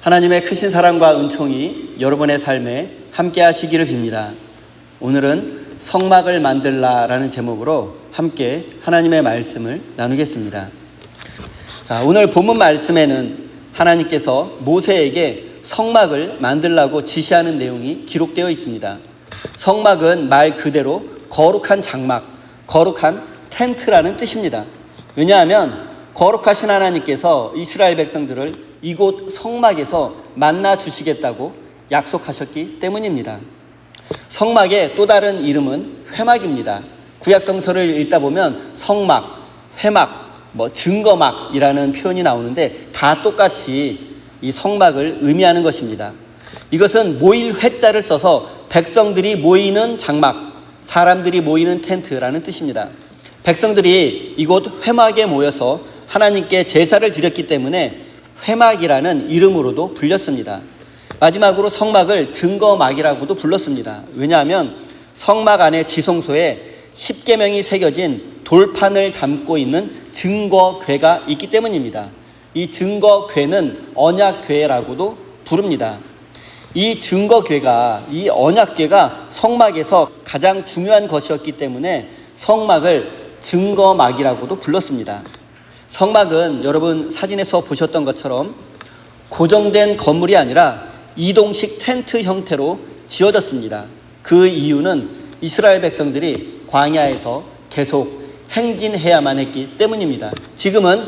하나님의 크신 사랑과 은총이 여러분의 삶에 함께 하시기를 빕니다. 오늘은 성막을 만들라라는 제목으로 함께 하나님의 말씀을 나누겠습니다. 자, 오늘 본문 말씀에는 하나님께서 모세에게 성막을 만들라고 지시하는 내용이 기록되어 있습니다. 성막은 말 그대로 거룩한 장막, 거룩한 텐트라는 뜻입니다. 왜냐하면 거룩하신 하나님께서 이스라엘 백성들을 이곳 성막에서 만나 주시겠다고 약속하셨기 때문입니다. 성막의 또 다른 이름은 회막입니다. 구약성서를 읽다 보면 성막, 회막, 증거막이라는 표현이 나오는데 다 똑같이 이 성막을 의미하는 것입니다. 이것은 모일 회자를 써서 백성들이 모이는 장막, 사람들이 모이는 텐트라는 뜻입니다. 백성들이 이곳 회막에 모여서 하나님께 제사를 드렸기 때문에 회막이라는 이름으로도 불렸습니다. 마지막으로 성막을 증거막이라고도 불렀습니다. 왜냐하면 성막 안에 지성소에 십계명이 새겨진 돌판을 담고 있는 증거궤가 있기 때문입니다. 이 증거궤는 언약궤라고도 부릅니다. 이 증거궤가, 이 언약궤가 성막에서 가장 중요한 것이었기 때문에 성막을 증거막이라고도 불렀습니다. 성막은 여러분 사진에서 보셨던 것처럼 고정된 건물이 아니라 이동식 텐트 형태로 지어졌습니다. 그 이유는 이스라엘 백성들이 광야에서 계속 행진해야만 했기 때문입니다. 지금은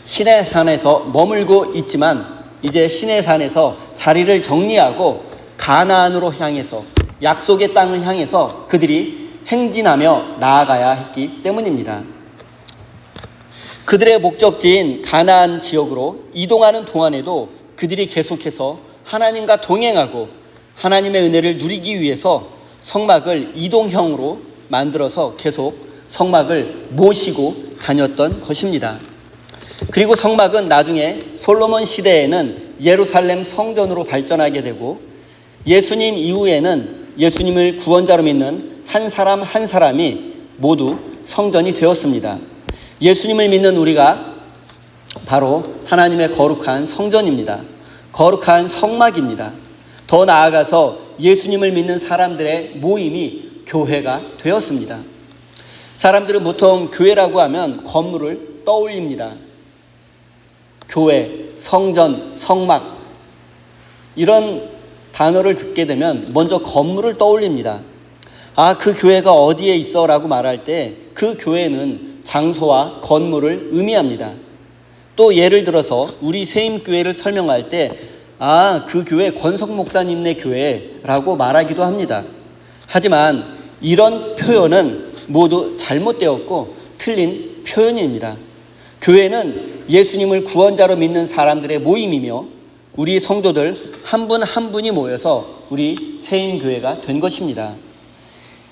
시내산에서 머물고 있지만 이제 시내산에서 자리를 정리하고 가나안으로 향해서 약속의 땅을 향해서 그들이 행진하며 나아가야 했기 때문입니다. 그들의 목적지인 가나안 지역으로 이동하는 동안에도 그들이 계속해서 하나님과 동행하고 하나님의 은혜를 누리기 위해서 성막을 이동형으로 만들어서 계속 성막을 모시고 다녔던 것입니다. 그리고 성막은 나중에 솔로몬 시대에는 예루살렘 성전으로 발전하게 되고 예수님 이후에는 예수님을 구원자로 믿는 한 사람 한 사람이 모두 성전이 되었습니다. 예수님을 믿는 우리가 바로 하나님의 거룩한 성전입니다. 거룩한 성막입니다. 더 나아가서 예수님을 믿는 사람들의 모임이 교회가 되었습니다. 사람들은 보통 교회라고 하면 건물을 떠올립니다. 교회, 성전, 성막 이런 단어를 듣게 되면 먼저 건물을 떠올립니다. 그 교회가 어디에 있어? 라고 말할 때 그 교회는 장소와 건물을 의미합니다. 또 예를 들어서 우리 세임교회를 설명할 때 그 교회 권석 목사님네 교회라고 말하기도 합니다. 하지만 이런 표현은 모두 잘못되었고 틀린 표현입니다. 교회는 예수님을 구원자로 믿는 사람들의 모임이며 우리 성도들 한 분 한 분이 모여서 우리 세임교회가 된 것입니다.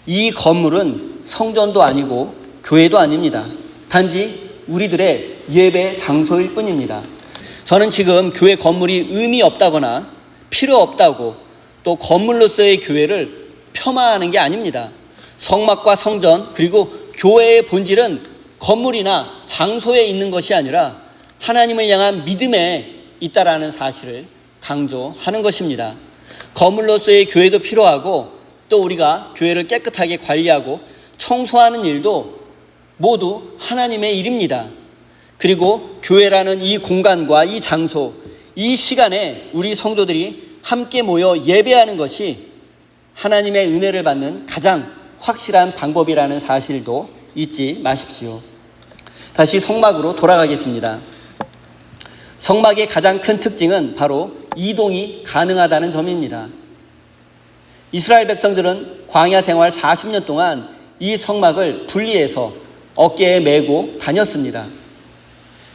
이 건물은 성전도 아니고 교회도 아닙니다. 단지 우리들의 예배 장소일 뿐입니다. 저는 지금 교회 건물이 의미 없다거나 필요 없다고 또 건물로서의 교회를 폄하하는 게 아닙니다. 성막과 성전 그리고 교회의 본질은 건물이나 장소에 있는 것이 아니라 하나님을 향한 믿음에 있다라는 사실을 강조하는 것입니다. 건물로서의 교회도 필요하고 또 우리가 교회를 깨끗하게 관리하고 청소하는 일도 모두 하나님의 일입니다. 그리고 교회라는 이 공간과 이 장소, 이 시간에 우리 성도들이 함께 모여 예배하는 것이 하나님의 은혜를 받는 가장 확실한 방법이라는 사실도 잊지 마십시오. 다시 성막으로 돌아가겠습니다. 성막의 가장 큰 특징은 바로 이동이 가능하다는 점입니다. 이스라엘 백성들은 광야 생활 40년 동안 이 성막을 분리해서 어깨에 메고 다녔습니다.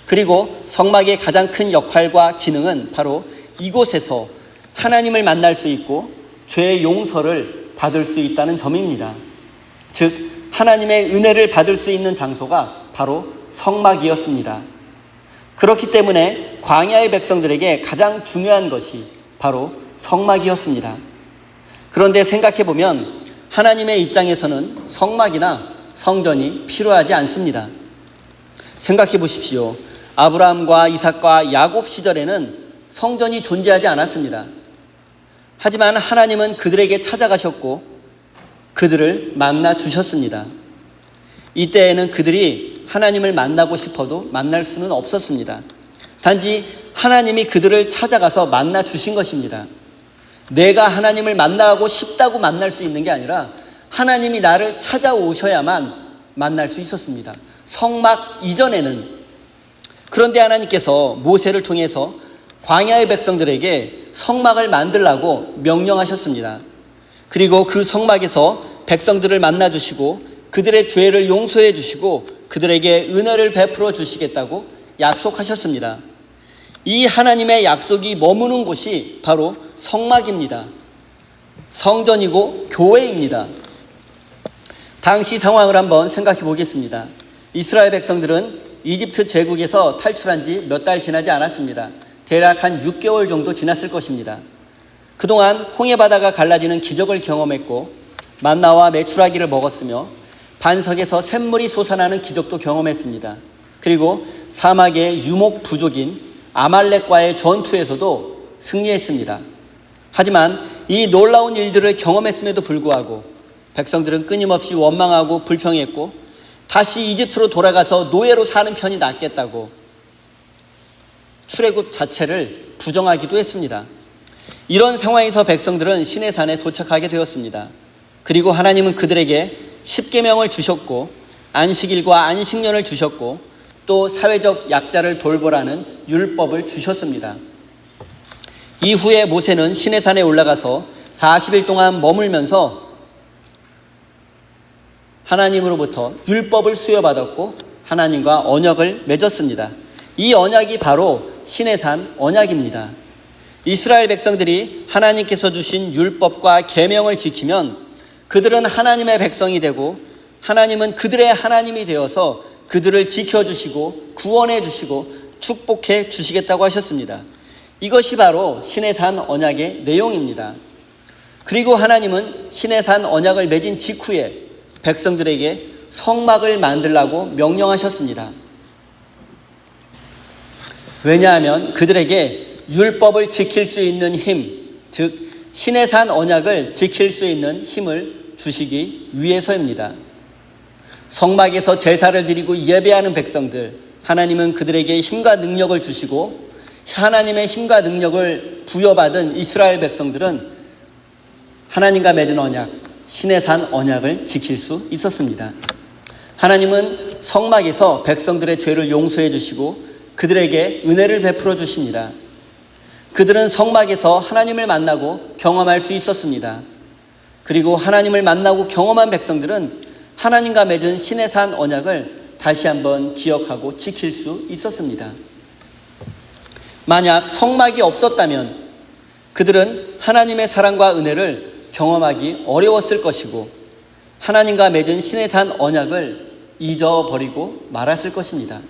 그리고 성막의 가장 큰 역할과 기능은 바로 이곳에서 하나님을 만날 수 있고 죄의 용서를 받을 수 있다는 점입니다. 즉 하나님의 은혜를 받을 수 있는 장소가 바로 성막이었습니다. 그렇기 때문에 광야의 백성들에게 가장 중요한 것이 바로 성막이었습니다. 그런데 생각해보면 하나님의 입장에서는 성막이나 성전이 필요하지 않습니다. 생각해 보십시오. 아브라함과 이삭과 야곱 시절에는 성전이 존재하지 않았습니다. 하지만 하나님은 그들에게 찾아가셨고 그들을 만나 주셨습니다. 이때에는 그들이 하나님을 만나고 싶어도 만날 수는 없었습니다. 단지 하나님이 그들을 찾아가서 만나 주신 것입니다. 내가 하나님을 만나고 싶다고 만날 수 있는 게 아니라 하나님이 나를 찾아오셔야만 만날 수 있었습니다. 성막 이전에는. 그런데 하나님께서 모세를 통해서 광야의 백성들에게 성막을 만들라고 명령하셨습니다. 그리고 그 성막에서 백성들을 만나 주시고 그들의 죄를 용서해 주시고 그들에게 은혜를 베풀어 주시겠다고 약속하셨습니다. 이 하나님의 약속이 머무는 곳이 바로 성막입니다. 성전이고 교회입니다. 당시 상황을 한번 생각해 보겠습니다. 이스라엘 백성들은 이집트 제국에서 탈출한 지 몇 달 지나지 않았습니다. 대략 한 6개월 정도 지났을 것입니다. 그동안 홍해바다가 갈라지는 기적을 경험했고 만나와 메추라기를 먹었으며 반석에서 샘물이 솟아나는 기적도 경험했습니다. 그리고 사막의 유목 부족인 아말렉과의 전투에서도 승리했습니다. 하지만 이 놀라운 일들을 경험했음에도 불구하고 백성들은 끊임없이 원망하고 불평했고 다시 이집트로 돌아가서 노예로 사는 편이 낫겠다고 출애굽 자체를 부정하기도 했습니다. 이런 상황에서 백성들은 시내산에 도착하게 되었습니다. 그리고 하나님은 그들에게 십계명을 주셨고 안식일과 안식년을 주셨고 또 사회적 약자를 돌보라는 율법을 주셨습니다. 이후에 모세는 시내산에 올라가서 40일 동안 머물면서 하나님으로부터 율법을 수여받았고 하나님과 언약을 맺었습니다. 이 언약이 바로 시내산 언약입니다. 이스라엘 백성들이 하나님께서 주신 율법과 계명을 지키면 그들은 하나님의 백성이 되고 하나님은 그들의 하나님이 되어서 그들을 지켜주시고 구원해 주시고 축복해 주시겠다고 하셨습니다. 이것이 바로 시내산 언약의 내용입니다. 그리고 하나님은 시내산 언약을 맺은 직후에 백성들에게 성막을 만들라고 명령하셨습니다. 왜냐하면 그들에게 율법을 지킬 수 있는 힘, 즉 시내산 언약을 지킬 수 있는 힘을 주시기 위해서입니다. 성막에서 제사를 드리고 예배하는 백성들, 하나님은 그들에게 힘과 능력을 주시고 하나님의 힘과 능력을 부여받은 이스라엘 백성들은 하나님과 맺은 언약, 시내산 언약을 지킬 수 있었습니다. 하나님은 성막에서 백성들의 죄를 용서해 주시고 그들에게 은혜를 베풀어 주십니다. 그들은 성막에서 하나님을 만나고 경험할 수 있었습니다. 그리고 하나님을 만나고 경험한 백성들은 하나님과 맺은 시내산 언약을 다시 한번 기억하고 지킬 수 있었습니다. 만약 성막이 없었다면 그들은 하나님의 사랑과 은혜를 경험하기 어려웠을 것이고 하나님과 맺은 시내산 언약을 잊어버리고 말았을 것입니다.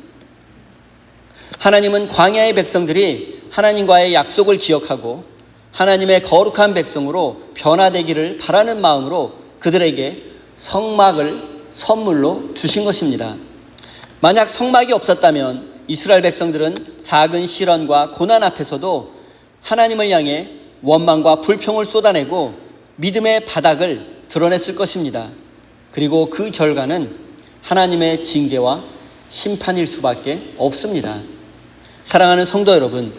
하나님은 광야의 백성들이 하나님과의 약속을 기억하고 하나님의 거룩한 백성으로 변화되기를 바라는 마음으로 그들에게 성막을 선물로 주신 것입니다. 만약 성막이 없었다면 이스라엘 백성들은 작은 시련과 고난 앞에서도 하나님을 향해 원망과 불평을 쏟아내고 믿음의 바닥을 드러냈을 것입니다. 그리고 그 결과는 하나님의 징계와 심판일 수밖에 없습니다. 사랑하는 성도 여러분,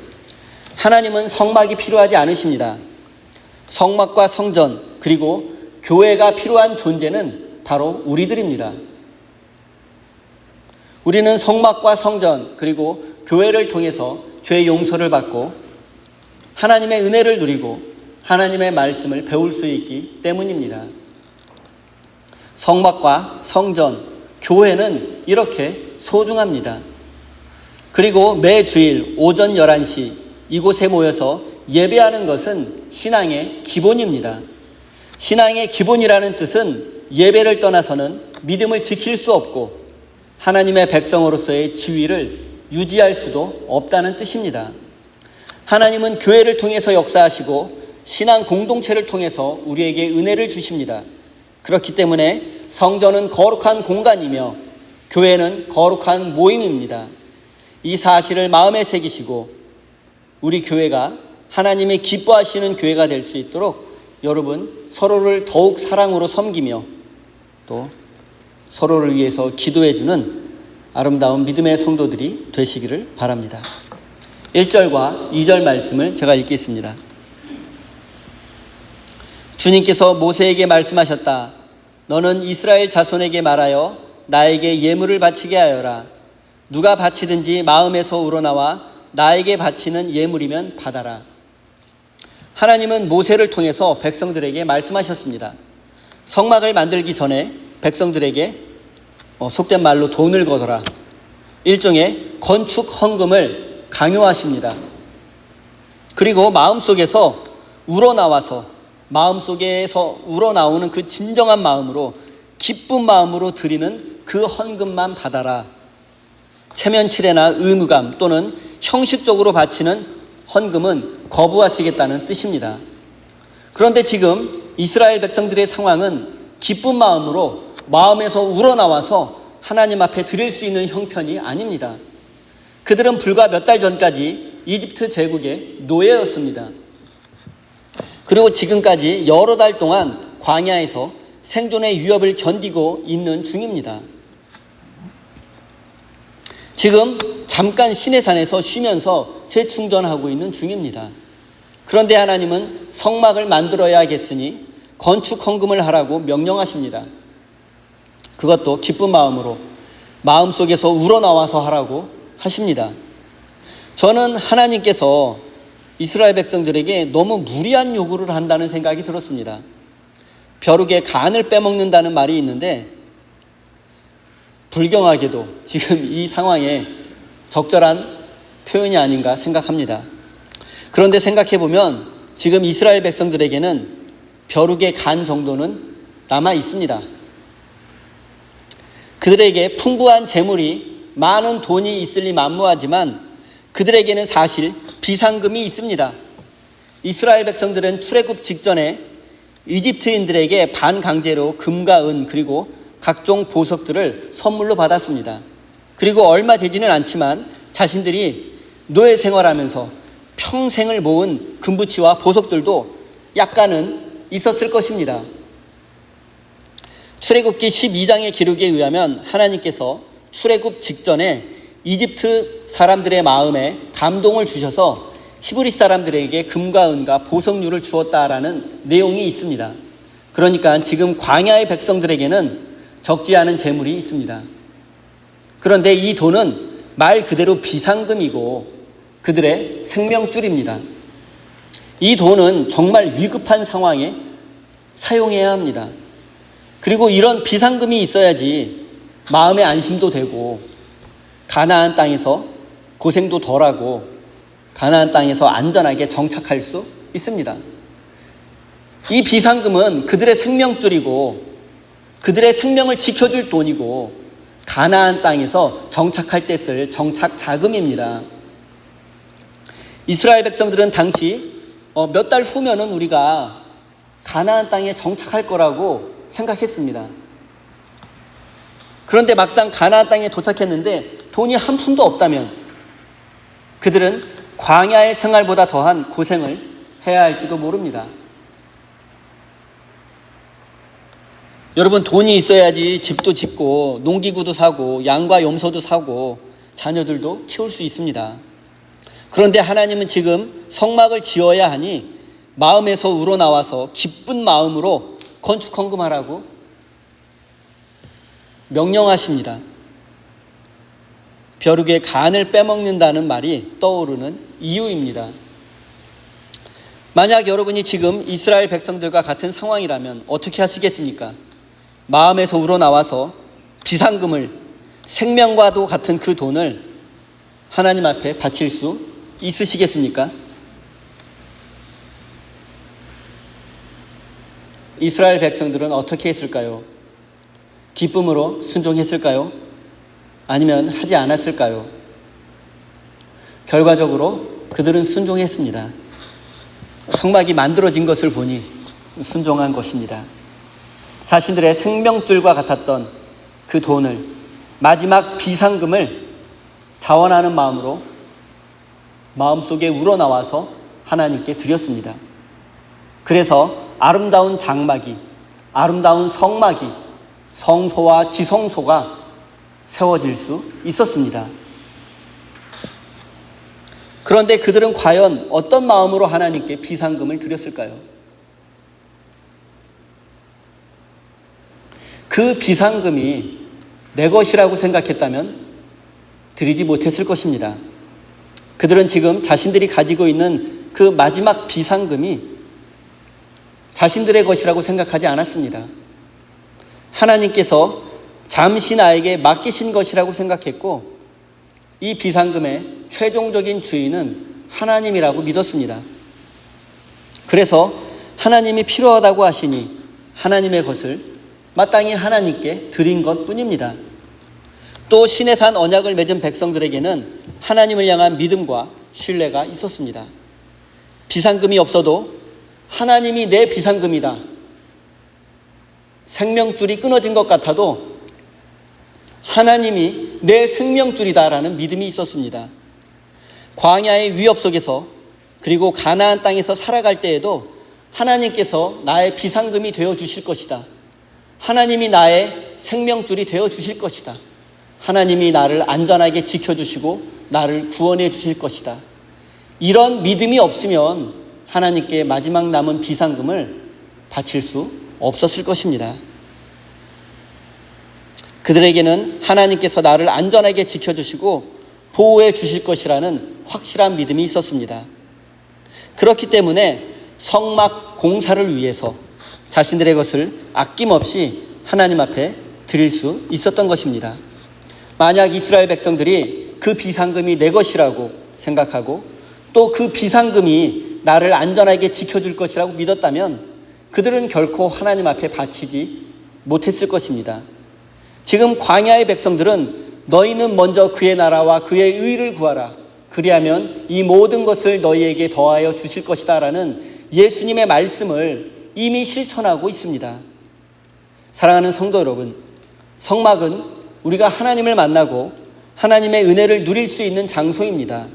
하나님은 성막이 필요하지 않으십니다. 성막과 성전 그리고 교회가 필요한 존재는 바로 우리들입니다. 우리는 성막과 성전 그리고 교회를 통해서 죄 용서를 받고 하나님의 은혜를 누리고 하나님의 말씀을 배울 수 있기 때문입니다. 성막과 성전, 교회는 이렇게 소중합니다. 그리고 매 주일 오전 11시 이곳에 모여서 예배하는 것은 신앙의 기본입니다. 신앙의 기본이라는 뜻은 예배를 떠나서는 믿음을 지킬 수 없고 하나님의 백성으로서의 지위를 유지할 수도 없다는 뜻입니다. 하나님은 교회를 통해서 역사하시고 신앙 공동체를 통해서 우리에게 은혜를 주십니다. 그렇기 때문에 성전은 거룩한 공간이며 교회는 거룩한 모임입니다. 이 사실을 마음에 새기시고 우리 교회가 하나님의 기뻐하시는 교회가 될 수 있도록 여러분 서로를 더욱 사랑으로 섬기며 또 서로를 위해서 기도해주는 아름다운 믿음의 성도들이 되시기를 바랍니다. 1절과 2절 말씀을 제가 읽겠습니다. 주님께서 모세에게 말씀하셨다. 너는 이스라엘 자손에게 말하여 나에게 예물을 바치게 하여라. 누가 바치든지 마음에서 우러나와 나에게 바치는 예물이면 받아라. 하나님은 모세를 통해서 백성들에게 말씀하셨습니다. 성막을 만들기 전에 백성들에게 속된 말로 돈을 거둬라. 일종의 건축 헌금을 강요하십니다. 그리고 마음속에서 우러나오는 그 진정한 마음으로 기쁜 마음으로 드리는 그 헌금만 받아라. 체면치레나 의무감 또는 형식적으로 바치는 헌금은 거부하시겠다는 뜻입니다. 그런데 지금 이스라엘 백성들의 상황은 기쁜 마음으로 마음에서 우러나와서 하나님 앞에 드릴 수 있는 형편이 아닙니다. 그들은 불과 몇 달 전까지 이집트 제국의 노예였습니다. 그리고 지금까지 여러 달 동안 광야에서 생존의 위협을 견디고 있는 중입니다. 지금 잠깐 시내산에서 쉬면서 재충전하고 있는 중입니다. 그런데 하나님은 성막을 만들어야겠으니 건축 헌금을 하라고 명령하십니다. 그것도 기쁜 마음으로 마음속에서 우러나와서 하라고 하십니다. 저는 하나님께서 이스라엘 백성들에게 너무 무리한 요구를 한다는 생각이 들었습니다. 벼룩의 간을 빼먹는다는 말이 있는데 불경하게도 지금 이 상황에 적절한 표현이 아닌가 생각합니다. 그런데 생각해보면 지금 이스라엘 백성들에게는 벼룩의 간 정도는 남아 있습니다. 그들에게 풍부한 재물이 많은 돈이 있을리 만무하지만 그들에게는 사실 비상금이 있습니다. 이스라엘 백성들은 출애굽 직전에 이집트인들에게 반강제로 금과 은 그리고 각종 보석들을 선물로 받았습니다. 그리고 얼마 되지는 않지만 자신들이 노예 생활하면서 평생을 모은 금부치와 보석들도 약간은 있었을 것입니다. 출애굽기 12장의 기록에 의하면 하나님께서 출애굽 직전에 이집트 사람들의 마음에 감동을 주셔서 히브리 사람들에게 금과 은과 보석류를 주었다라는 내용이 있습니다. 그러니까 지금 광야의 백성들에게는 적지 않은 재물이 있습니다. 그런데 이 돈은 말 그대로 비상금이고 그들의 생명줄입니다. 이 돈은 정말 위급한 상황에 사용해야 합니다. 그리고 이런 비상금이 있어야지 마음의 안심도 되고 가나안 땅에서 고생도 덜하고 가나안 땅에서 안전하게 정착할 수 있습니다. 이 비상금은 그들의 생명줄이고 그들의 생명을 지켜줄 돈이고 가나안 땅에서 정착할 때 쓸 정착 자금입니다. 이스라엘 백성들은 당시 몇 달 후면은 우리가 가나안 땅에 정착할 거라고 생각했습니다. 그런데 막상 가나안 땅에 도착했는데 돈이 한 푼도 없다면 그들은 광야의 생활보다 더한 고생을 해야 할지도 모릅니다. 여러분, 돈이 있어야지 집도 짓고 농기구도 사고 양과 염소도 사고 자녀들도 키울 수 있습니다. 그런데 하나님은 지금 성막을 지어야 하니 마음에서 우러나와서 기쁜 마음으로 건축 헌금하라고 명령하십니다. 벼룩의 간을 빼먹는다는 말이 떠오르는 이유입니다. 만약 여러분이 지금 이스라엘 백성들과 같은 상황이라면 어떻게 하시겠습니까? 마음에서 우러나와서 비상금을 생명과도 같은 그 돈을 하나님 앞에 바칠 수 있으시겠습니까? 이스라엘 백성들은 어떻게 했을까요? 기쁨으로 순종했을까요? 아니면 하지 않았을까요? 결과적으로 그들은 순종했습니다. 성막이 만들어진 것을 보니 순종한 것입니다. 자신들의 생명줄과 같았던 그 돈을, 마지막 비상금을 자원하는 마음으로 마음속에 우러나와서 하나님께 드렸습니다. 그래서 아름다운 장막이, 아름다운 성막이, 성소와 지성소가 세워질 수 있었습니다. 그런데 그들은 과연 어떤 마음으로 하나님께 비상금을 드렸을까요? 그 비상금이 내 것이라고 생각했다면 드리지 못했을 것입니다. 그들은 지금 자신들이 가지고 있는 그 마지막 비상금이 자신들의 것이라고 생각하지 않았습니다. 하나님께서 잠시 나에게 맡기신 것이라고 생각했고, 이 비상금의 최종적인 주인은 하나님이라고 믿었습니다. 그래서 하나님이 필요하다고 하시니 하나님의 것을 마땅히 하나님께 드린 것 뿐입니다. 또 신의 산 언약을 맺은 백성들에게는 하나님을 향한 믿음과 신뢰가 있었습니다. 비상금이 없어도 하나님이 내 비상금이다, 생명줄이 끊어진 것 같아도 하나님이 내 생명줄이다라는 믿음이 있었습니다. 광야의 위협 속에서, 그리고 가나안 땅에서 살아갈 때에도 하나님께서 나의 비상금이 되어 주실 것이다, 하나님이 나의 생명줄이 되어 주실 것이다, 하나님이 나를 안전하게 지켜주시고 나를 구원해 주실 것이다, 이런 믿음이 없으면 하나님께 마지막 남은 비상금을 바칠 수 없었을 것입니다. 그들에게는 하나님께서 나를 안전하게 지켜주시고 보호해 주실 것이라는 확실한 믿음이 있었습니다. 그렇기 때문에 성막 공사를 위해서 자신들의 것을 아낌없이 하나님 앞에 드릴 수 있었던 것입니다. 만약 이스라엘 백성들이 그 비상금이 내 것이라고 생각하고 또 그 비상금이 나를 안전하게 지켜줄 것이라고 믿었다면 그들은 결코 하나님 앞에 바치지 못했을 것입니다. 지금 광야의 백성들은 너희는 먼저 그의 나라와 그의 의를 구하라, 그리하면 이 모든 것을 너희에게 더하여 주실 것이다 라는 예수님의 말씀을 이미 실천하고 있습니다. 사랑하는 성도 여러분, 성막은 우리가 하나님을 만나고 하나님의 은혜를 누릴 수 있는 장소입니다.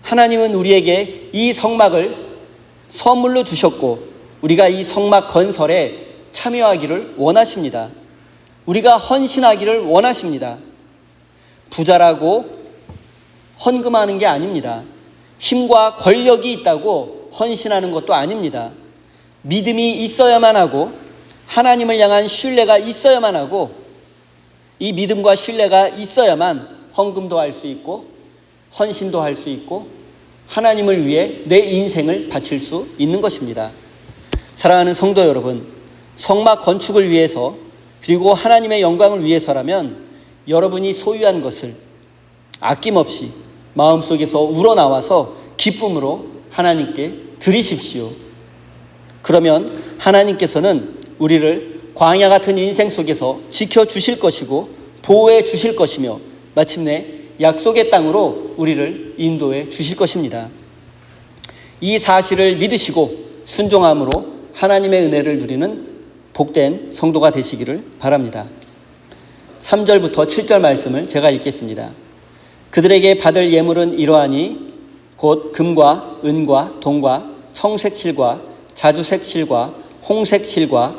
하나님은 우리에게 이 성막을 선물로 주셨고 우리가 이 성막 건설에 참여하기를 원하십니다. 우리가 헌신하기를 원하십니다. 부자라고 헌금하는 게 아닙니다. 힘과 권력이 있다고 헌신하는 것도 아닙니다. 믿음이 있어야만 하고 하나님을 향한 신뢰가 있어야만 하고, 이 믿음과 신뢰가 있어야만 헌금도 할 수 있고 헌신도 할 수 있고 하나님을 위해 내 인생을 바칠 수 있는 것입니다. 사랑하는 성도 여러분, 성막 건축을 위해서 그리고 하나님의 영광을 위해서라면 여러분이 소유한 것을 아낌없이 마음속에서 우러나와서 기쁨으로 하나님께 드리십시오. 그러면 하나님께서는 우리를 광야 같은 인생 속에서 지켜주실 것이고 보호해 주실 것이며 마침내 약속의 땅으로 우리를 인도해 주실 것입니다. 이 사실을 믿으시고 순종함으로 하나님의 은혜를 누리는 복된 성도가 되시기를 바랍니다. 3절부터 7절 말씀을 제가 읽겠습니다. 그들에게 받을 예물은 이러하니 곧 금과 은과 동과 청색 실과 자주색 실과 홍색 실과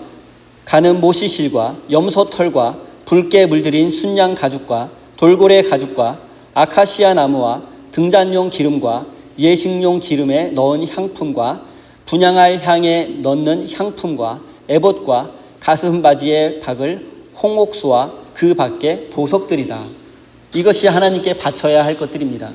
가는 모시 실과 염소 털과 붉게 물들인 순양 가죽과 돌고래 가죽과 아카시아 나무와 등잔용 기름과 예식용 기름에 넣은 향품과 분향할 향에 넣는 향품과 에봇과 가슴 바지에 박을 홍옥수와 그 밖에 보석들이다. 이것이 하나님께 바쳐야 할 것들입니다.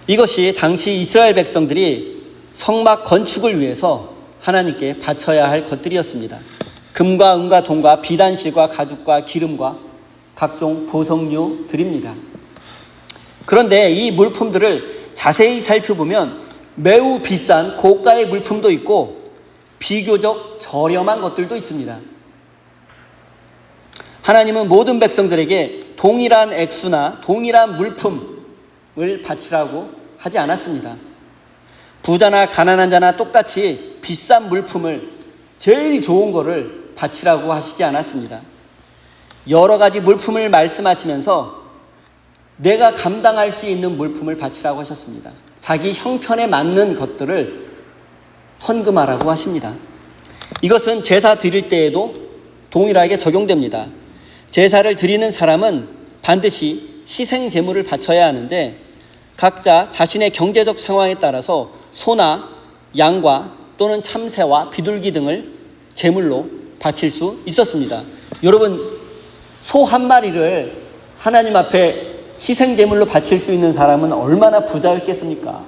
이것이 당시 이스라엘 백성들이 성막 건축을 위해서 하나님께 바쳐야 할 것들이었습니다. 금과 은과 동과 비단실과 가죽과 기름과 각종 보석류들입니다. 그런데 이 물품들을 자세히 살펴보면 매우 비싼 고가의 물품도 있고 비교적 저렴한 것들도 있습니다. 하나님은 모든 백성들에게 동일한 액수나 동일한 물품을 바치라고 하지 않았습니다. 부자나 가난한 자나 똑같이 비싼 물품을, 제일 좋은 거를 바치라고 하시지 않았습니다. 여러 가지 물품을 말씀하시면서 내가 감당할 수 있는 물품을 바치라고 하셨습니다. 자기 형편에 맞는 것들을 헌금하라고 하십니다. 이것은 제사 드릴 때에도 동일하게 적용됩니다. 제사를 드리는 사람은 반드시 희생 제물을 바쳐야 하는데 각자 자신의 경제적 상황에 따라서 소나 양과 또는 참새와 비둘기 등을 제물로 바칠 수 있었습니다. 여러분, 소 한 마리를 하나님 앞에 희생 제물로 바칠 수 있는 사람은 얼마나 부자였겠습니까?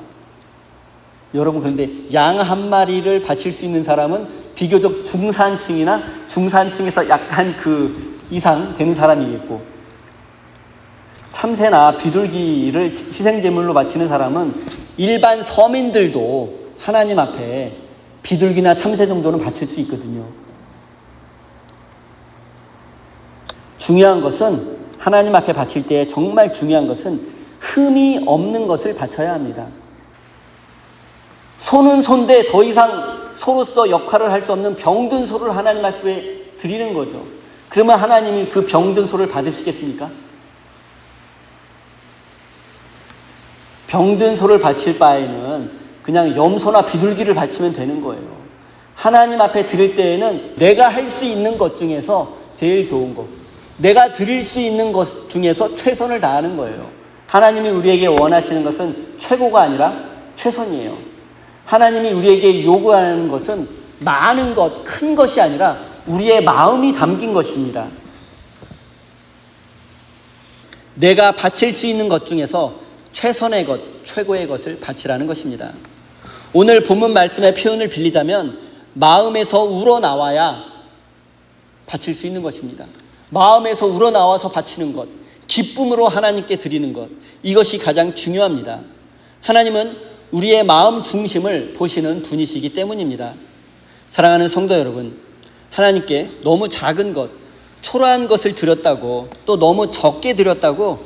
여러분, 그런데 양 한 마리를 바칠 수 있는 사람은 비교적 중산층에서 약간 그 이상 되는 사람이겠고, 참새나 비둘기를 희생제물로 바치는 사람은 일반 서민들도 하나님 앞에 비둘기나 참새 정도는 바칠 수 있거든요. 중요한 것은, 하나님 앞에 바칠 때 정말 중요한 것은 흠이 없는 것을 바쳐야 합니다. 소는 소인데 더 이상 소로서 역할을 할 수 없는 병든 소를 하나님 앞에 드리는 거죠. 그러면 하나님이 그 병든 소를 받으시겠습니까? 병든 소를 바칠 바에는 그냥 염소나 비둘기를 바치면 되는 거예요. 하나님 앞에 드릴 때에는 내가 할 수 있는 것 중에서 제일 좋은 것, 내가 드릴 수 있는 것 중에서 최선을 다하는 거예요. 하나님이 우리에게 원하시는 것은 최고가 아니라 최선이에요. 하나님이 우리에게 요구하는 것은 많은 것, 큰 것이 아니라 우리의 마음이 담긴 것입니다. 내가 바칠 수 있는 것 중에서 최선의 것, 최고의 것을 바치라는 것입니다. 오늘 본문 말씀의 표현을 빌리자면 마음에서 우러나와야 바칠 수 있는 것입니다. 마음에서 우러나와서 바치는 것, 기쁨으로 하나님께 드리는 것, 이것이 가장 중요합니다. 하나님은 우리의 마음 중심을 보시는 분이시기 때문입니다. 사랑하는 성도 여러분, 하나님께 너무 작은 것, 초라한 것을 드렸다고, 또 너무 적게 드렸다고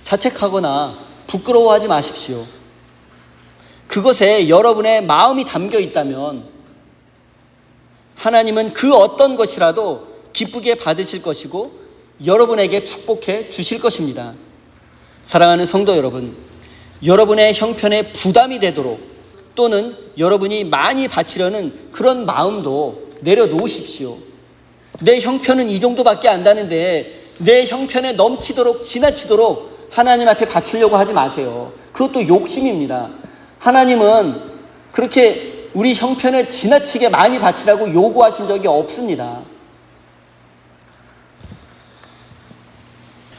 자책하거나 부끄러워하지 마십시오. 그것에 여러분의 마음이 담겨 있다면 하나님은 그 어떤 것이라도 기쁘게 받으실 것이고 여러분에게 축복해 주실 것입니다. 사랑하는 성도 여러분, 여러분의 형편에 부담이 되도록 또는 여러분이 많이 바치려는 그런 마음도 내려놓으십시오. 내 형편은 이 정도밖에 안 되는데 내 형편에 넘치도록 지나치도록 하나님 앞에 바치려고 하지 마세요. 그것도 욕심입니다. 하나님은 그렇게 우리 형편에 지나치게 많이 바치라고 요구하신 적이 없습니다.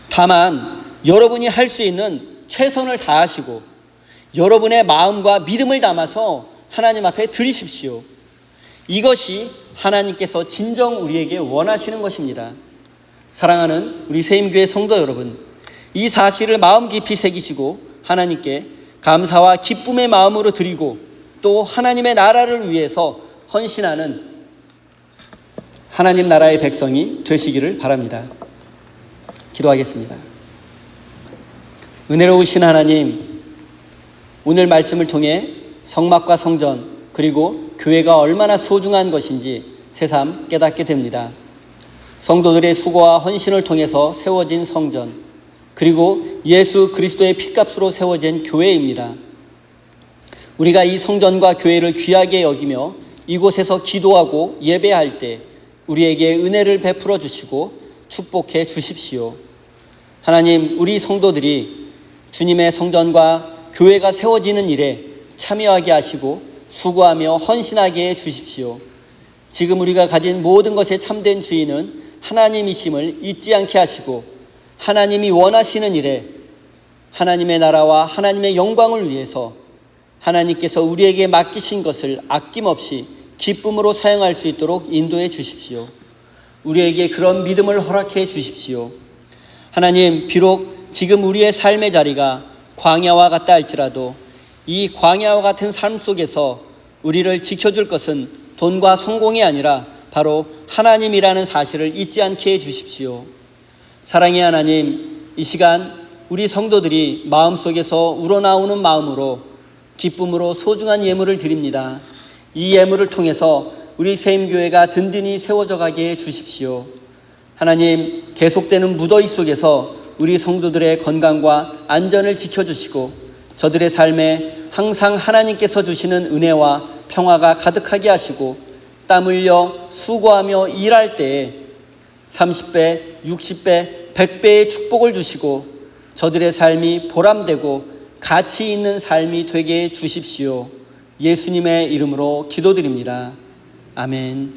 다만 여러분이 할 수 있는 최선을 다하시고 여러분의 마음과 믿음을 담아서 하나님 앞에 드리십시오. 이것이 하나님께서 진정 우리에게 원하시는 것입니다. 사랑하는 우리 세임교회 성도 여러분, 이 사실을 마음 깊이 새기시고 하나님께 감사와 기쁨의 마음으로 드리고 또 하나님의 나라를 위해서 헌신하는 하나님 나라의 백성이 되시기를 바랍니다. 기도하겠습니다. 은혜로우신 하나님, 오늘 말씀을 통해 성막과 성전 그리고 교회가 얼마나 소중한 것인지 새삼 깨닫게 됩니다. 성도들의 수고와 헌신을 통해서 세워진 성전 그리고 예수 그리스도의 피값으로 세워진 교회입니다. 우리가 이 성전과 교회를 귀하게 여기며 이곳에서 기도하고 예배할 때 우리에게 은혜를 베풀어 주시고 축복해 주십시오. 하나님, 우리 성도들이 주님의 성전과 교회가 세워지는 일에 참여하게 하시고 수고하며 헌신하게 해 주십시오. 지금 우리가 가진 모든 것의 참된 주인은 하나님이심을 잊지 않게 하시고 하나님이 원하시는 일에 하나님의 나라와 하나님의 영광을 위해서 하나님께서 우리에게 맡기신 것을 아낌없이 기쁨으로 사용할 수 있도록 인도해 주십시오. 우리에게 그런 믿음을 허락해 주십시오. 하나님, 비록 지금 우리의 삶의 자리가 광야와 같다 할지라도 이 광야와 같은 삶 속에서 우리를 지켜줄 것은 돈과 성공이 아니라 바로 하나님이라는 사실을 잊지 않게 해주십시오. 사랑의 하나님, 이 시간 우리 성도들이 마음속에서 우러나오는 마음으로 기쁨으로 소중한 예물을 드립니다. 이 예물을 통해서 우리 세임교회가 든든히 세워져 가게 해주십시오. 하나님, 계속되는 무더위 속에서 우리 성도들의 건강과 안전을 지켜주시고 저들의 삶에 항상 하나님께서 주시는 은혜와 평화가 가득하게 하시고 땀 흘려 수고하며 일할 때에 30배, 60배, 100배의 축복을 주시고 저들의 삶이 보람되고 가치 있는 삶이 되게 해 주십시오. 예수님의 이름으로 기도드립니다. 아멘.